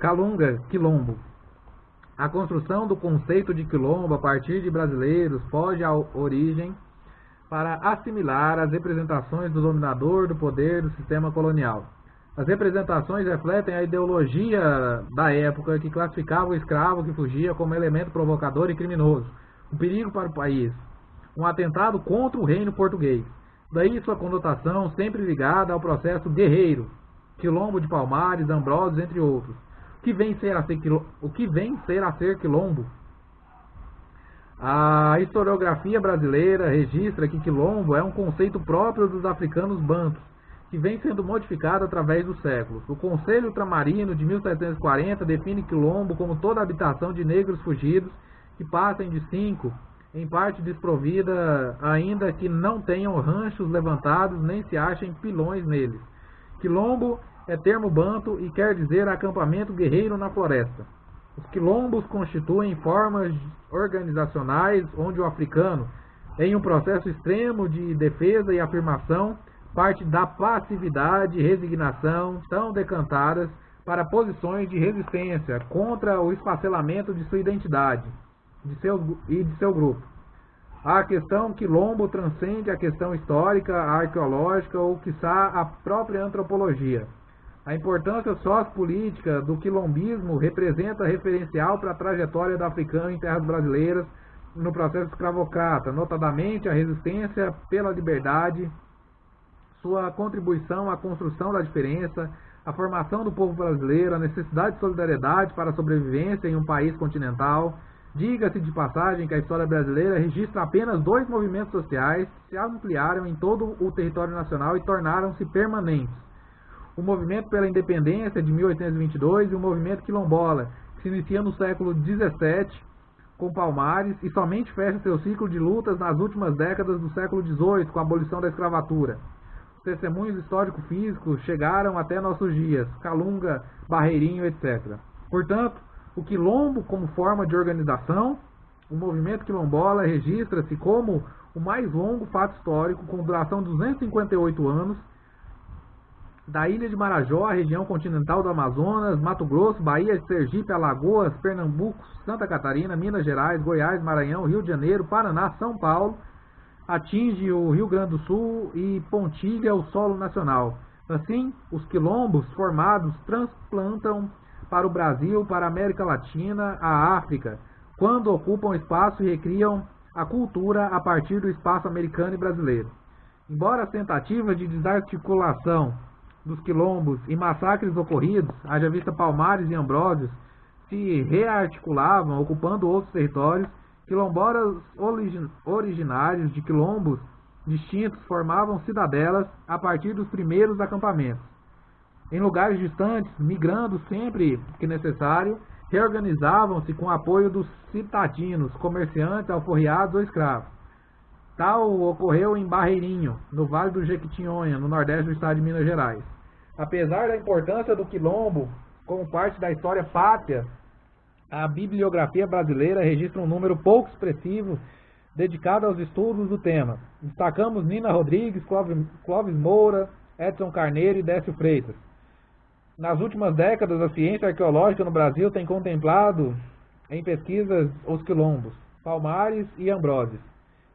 Calunga, quilombo. A construção do conceito de quilombo a partir de brasileiros foge à origem para assimilar as representações do dominador do poder do sistema colonial. As representações refletem a ideologia da época que classificava o escravo que fugia como elemento provocador e criminoso, um perigo para o país, um atentado contra o reino português. Daí sua conotação sempre ligada ao processo guerreiro, quilombo de Palmares, Ambrósios, entre outros. O que vem a ser quilombo? A historiografia brasileira registra que quilombo é um conceito próprio dos africanos bantos, que vem sendo modificado através dos séculos. O Conselho Ultramarino de 1740 define quilombo como toda habitação de negros fugidos que passem de 5, em parte desprovida, ainda que não tenham ranchos levantados nem se achem pilões neles. Quilombo é termo banto e quer dizer acampamento guerreiro na floresta. Os quilombos constituem formas organizacionais onde o africano, em um processo extremo de defesa e afirmação, parte da passividade e resignação tão decantadas para posições de resistência contra o esfacelamento de sua identidade de seu grupo. A questão quilombo transcende a questão histórica, arqueológica ou, quiçá, a própria antropologia. A importância sociopolítica do quilombismo representa referencial para a trajetória do africano em terras brasileiras no processo escravocrata, notadamente a resistência pela liberdade, sua contribuição à construção da diferença, a formação do povo brasileiro, a necessidade de solidariedade para a sobrevivência em um país continental. Diga-se de passagem que a história brasileira registra apenas 2 movimentos sociais que se ampliaram em todo o território nacional e tornaram-se permanentes. O movimento pela independência de 1822 e o movimento quilombola, que se inicia no século XVII com Palmares e somente fecha seu ciclo de lutas nas últimas décadas do século XVIII com a abolição da escravatura. Os testemunhos histórico-físicos chegaram até nossos dias, Calunga, Barreirinho, etc. Portanto, o quilombo como forma de organização, o movimento quilombola registra-se como o mais longo fato histórico, com duração de 258 anos, da ilha de Marajó, a região continental do Amazonas, Mato Grosso, Bahia, Sergipe, Alagoas, Pernambuco, Santa Catarina, Minas Gerais, Goiás, Maranhão, Rio de Janeiro, Paraná, São Paulo, atinge o Rio Grande do Sul e pontilha o solo nacional. Assim, os quilombos formados transplantam para o Brasil, para a América Latina, a África, quando ocupam espaço e recriam a cultura a partir do espaço americano e brasileiro. Embora as tentativas de desarticulação dos quilombos e massacres ocorridos, haja vista Palmares e Ambrósios, se rearticulavam, ocupando outros territórios, quilombolas originários de quilombos distintos formavam cidadelas a partir dos primeiros acampamentos. Em lugares distantes, migrando sempre que necessário, reorganizavam-se com o apoio dos citadinos, comerciantes, alforriados ou escravos. Tal ocorreu em Barreirinho, no Vale do Jequitinhonha, no nordeste do estado de Minas Gerais. Apesar da importância do quilombo como parte da história pátria, a bibliografia brasileira registra um número pouco expressivo dedicado aos estudos do tema. Destacamos Nina Rodrigues, Clóvis Moura, Edson Carneiro e Décio Freitas. Nas últimas décadas, a ciência arqueológica no Brasil tem contemplado em pesquisas os quilombos, Palmares e Ambrósios.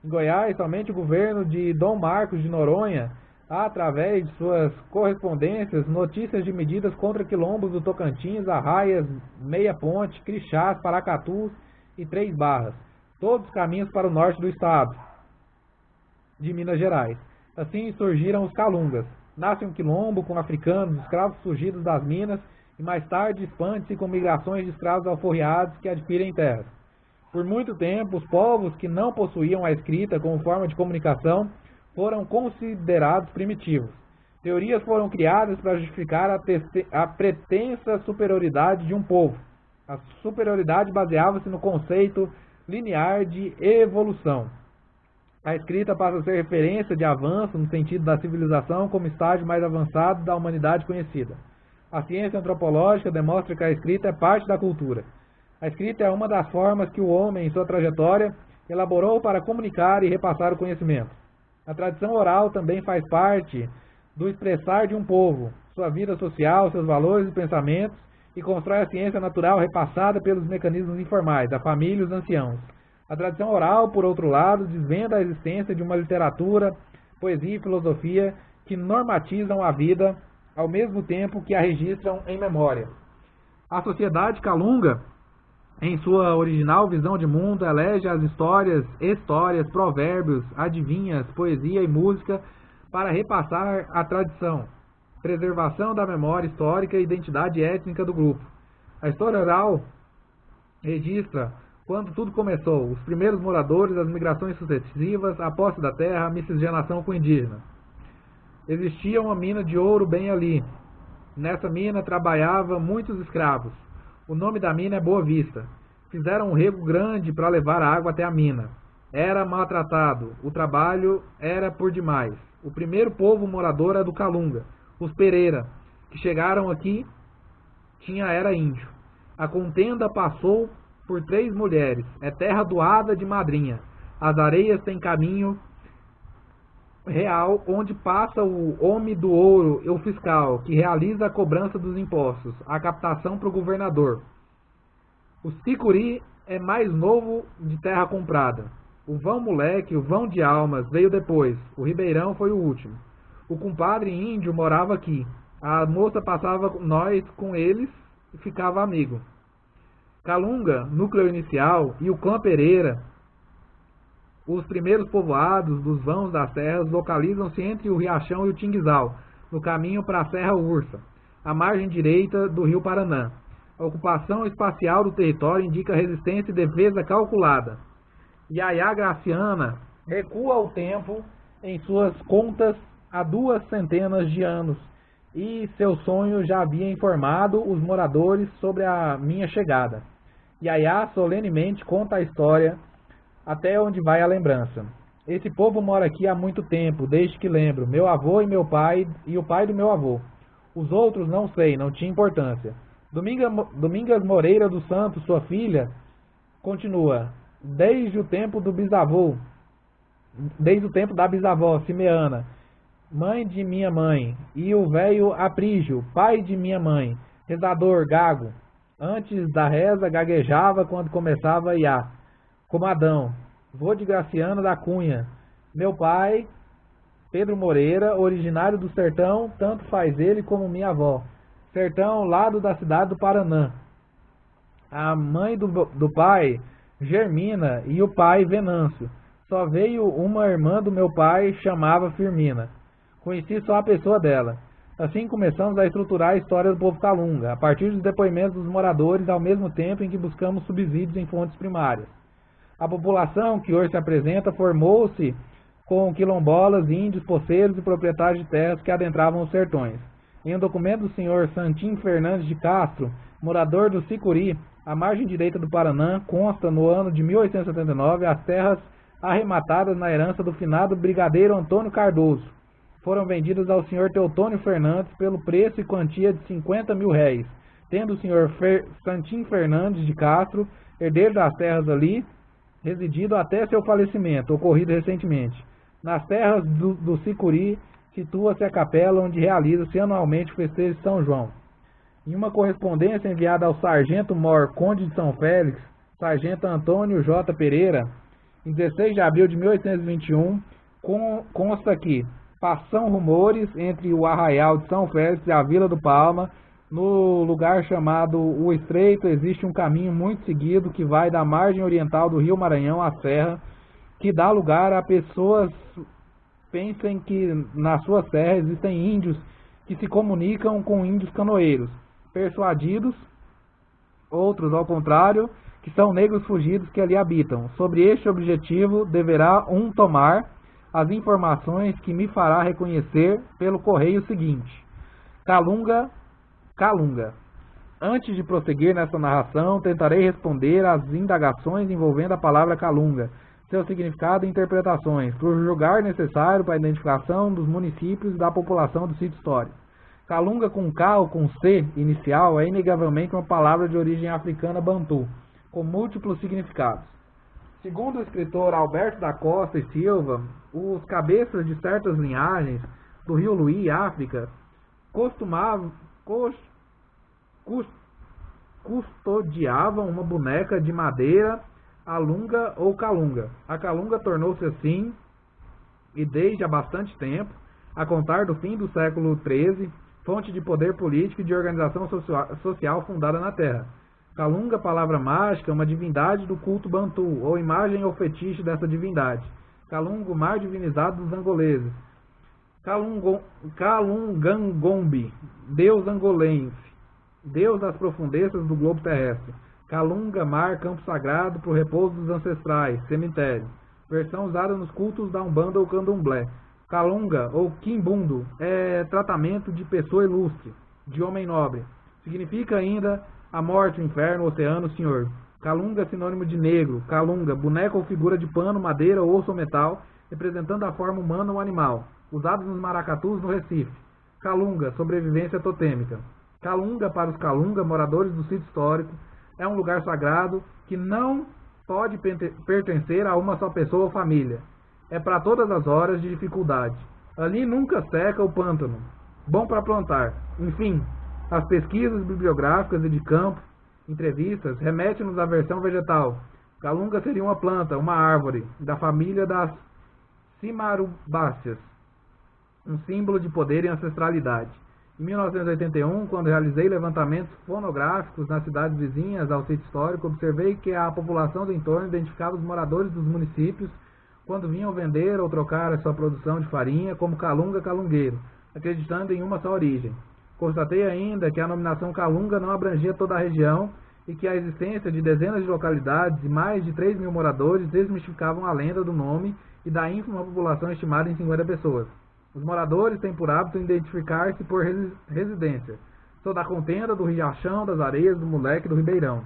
Em Goiás, somente o governo de Dom Marcos de Noronha, através de suas correspondências, notícias de medidas contra quilombos do Tocantins, Arraias, Meia Ponte, Crixás, Paracatus e Três Barras, todos caminhos para o norte do estado de Minas Gerais. Assim surgiram os calungas. Nasce um quilombo com africanos, escravos fugidos das minas e mais tarde expande-se com migrações de escravos alforriados que adquirem terras. Por muito tempo, os povos que não possuíam a escrita como forma de comunicação foram considerados primitivos. Teorias foram criadas para justificar a pretensa superioridade de um povo. A superioridade baseava-se no conceito linear de evolução. A escrita passa a ser referência de avanço no sentido da civilização como estágio mais avançado da humanidade conhecida. A ciência antropológica demonstra que a escrita é parte da cultura. A escrita é uma das formas que o homem, em sua trajetória, elaborou para comunicar e repassar o conhecimento. A tradição oral também faz parte do expressar de um povo, sua vida social, seus valores e pensamentos, e constrói a ciência natural repassada pelos mecanismos informais, a família e os anciãos. A tradição oral, por outro lado, desvenda a existência de uma literatura, poesia e filosofia que normatizam a vida ao mesmo tempo que a registram em memória. A sociedade Calunga, em sua original visão de mundo, elege as histórias, provérbios, adivinhas, poesia e música para repassar a tradição, preservação da memória histórica e identidade étnica do grupo. A história oral registra quando tudo começou, os primeiros moradores, as migrações sucessivas, a posse da terra, a miscigenação com indígenas. Existia uma mina de ouro bem ali. Nessa mina trabalhavam muitos escravos. O nome da mina é Boa Vista. Fizeram um rego grande para levar a água até a mina. Era maltratado, o trabalho era por demais. O primeiro povo morador é do Calunga, os Pereira, que chegaram aqui, era índio. A contenda passou por 3 mulheres, é terra doada de madrinha. As areias têm caminho real, onde passa o homem do ouro e o fiscal, que realiza a cobrança dos impostos, a captação para o governador. O Sicuri é mais novo de terra comprada. O vão moleque, o vão de almas, veio depois. O Ribeirão foi o último. O compadre índio morava aqui. A moça passava nós com eles e ficava amigo. Calunga, núcleo inicial, e o clã Pereira, os primeiros povoados dos vãos das serras, localizam-se entre o Riachão e o Tinguizal, no caminho para a Serra Ursa, à margem direita do rio Paranã. A ocupação espacial do território indica resistência e defesa calculada. Yaya Graciana recua o tempo em suas contas há 2 centenas de anos, e seu sonho já havia informado os moradores sobre a minha chegada. Yaya solenemente conta a história até onde vai a lembrança. Esse povo mora aqui há muito tempo, desde que lembro, meu avô e meu pai e o pai do meu avô. Os outros não sei, não tinha importância. Domingas Moreira dos Santos, sua filha, continua, desde o tempo da bisavó Simeana, mãe de minha mãe, e o velho Aprígio, pai de minha mãe, rezador gago. Antes da reza gaguejava quando começava a iar, como Adão, vô de Graciano da Cunha. Meu pai, Pedro Moreira, originário do sertão, tanto faz ele como minha avó. Sertão, lado da cidade do Paranã. A mãe do pai, Germina, e o pai, Venâncio. Só veio uma irmã do meu pai, chamava Firmina. Conheci só a pessoa dela. Assim começamos a estruturar a história do povo Calunga, a partir dos depoimentos dos moradores, ao mesmo tempo em que buscamos subsídios em fontes primárias. A população que hoje se apresenta formou-se com quilombolas, índios, poceiros e proprietários de terras que adentravam os sertões. Em um documento do senhor Santim Fernandes de Castro, morador do Sicuri, à margem direita do Paranã, consta no ano de 1879 as terras arrematadas na herança do finado brigadeiro Antônio Cardoso. Foram vendidas ao senhor Teotônio Fernandes pelo preço e quantia de 50 mil réis, tendo o senhor Santim Fernandes de Castro, herdeiro das terras ali, residido até seu falecimento, ocorrido recentemente. Nas terras do Sicuri, situa-se a capela onde realiza-se anualmente o festejo de São João. Em uma correspondência enviada ao sargento-mor Conde de São Félix, sargento Antônio J. Pereira, em 16 de abril de 1821, consta que passam rumores entre o arraial de São Félix e a Vila do Palma. No lugar chamado O Estreito existe um caminho muito seguido que vai da margem oriental do rio Maranhão à serra, que dá lugar a pessoas pensem que na sua serra existem índios que se comunicam com índios canoeiros, persuadidos, outros ao contrário, que são negros fugidos que ali habitam. Sobre este objetivo deverá tomar as informações que me fará reconhecer pelo correio seguinte. Calunga. Antes de prosseguir nessa narração, tentarei responder às indagações envolvendo a palavra Calunga, seu significado e interpretações, por julgar necessário para a identificação dos municípios e da população do sítio histórico. Calunga com K ou com C inicial é inegavelmente uma palavra de origem africana bantu, com múltiplos significados. Segundo o escritor Alberto da Costa e Silva, os cabeças de certas linhagens do rio Luí, África, custodiavam uma boneca de madeira, alunga ou calunga. A calunga tornou-se assim, e desde há bastante tempo, a contar do fim do século XIII, fonte de poder político e de organização social fundada na Terra. Calunga, palavra mágica, uma divindade do culto bantu, ou imagem ou fetiche dessa divindade. Calungo, mar divinizado dos angoleses. Kalungangombe, deus angolense, deus das profundezas do globo terrestre. Calunga, mar, campo sagrado para o repouso dos ancestrais, cemitério. Versão usada nos cultos da Umbanda ou Candomblé. Calunga, ou Quimbundo, é tratamento de pessoa ilustre, de homem nobre. Significa ainda a morte, o inferno, o oceano, o senhor. Calunga é sinônimo de negro. Calunga, boneca ou figura de pano, madeira, osso ou metal, representando a forma humana ou animal. Usados nos maracatus no Recife. Calunga, sobrevivência totêmica. Calunga, para os Calunga, moradores do sítio histórico, é um lugar sagrado que não pode pertencer a uma só pessoa ou família. É para todas as horas de dificuldade. Ali nunca seca o pântano. Bom para plantar. Enfim, as pesquisas bibliográficas e de campo, entrevistas, remetem-nos à versão vegetal. Calunga seria uma planta, uma árvore, da família das cimarubáceas, um símbolo de poder e ancestralidade. Em 1981, quando realizei levantamentos fonográficos nas cidades vizinhas ao sítio histórico, observei que a população do entorno identificava os moradores dos municípios quando vinham vender ou trocar a sua produção de farinha como calunga calungueiro, acreditando em uma só origem. Constatei ainda que a nominação calunga não abrangia toda a região e que a existência de dezenas de localidades e mais de 3 mil moradores desmistificavam a lenda do nome e da ínfima população estimada em 50 pessoas. Os moradores têm por hábito identificar-se por residência. Sou da contenda do Riachão, das Areias, do Moleque e do Ribeirão.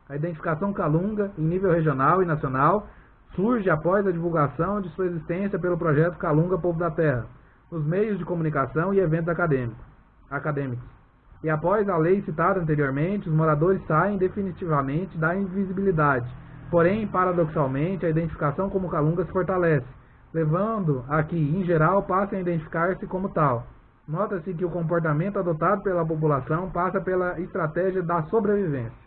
A identificação calunga, em nível regional e nacional, surge após a divulgação de sua existência pelo projeto Calunga Povo da Terra, nos meios de comunicação e eventos acadêmicos. E após a lei citada anteriormente, os moradores saem definitivamente da invisibilidade. Porém, paradoxalmente, a identificação como Calunga se fortalece, levando a que, em geral, passem a identificar-se como tal. Nota-se que o comportamento adotado pela população passa pela estratégia da sobrevivência.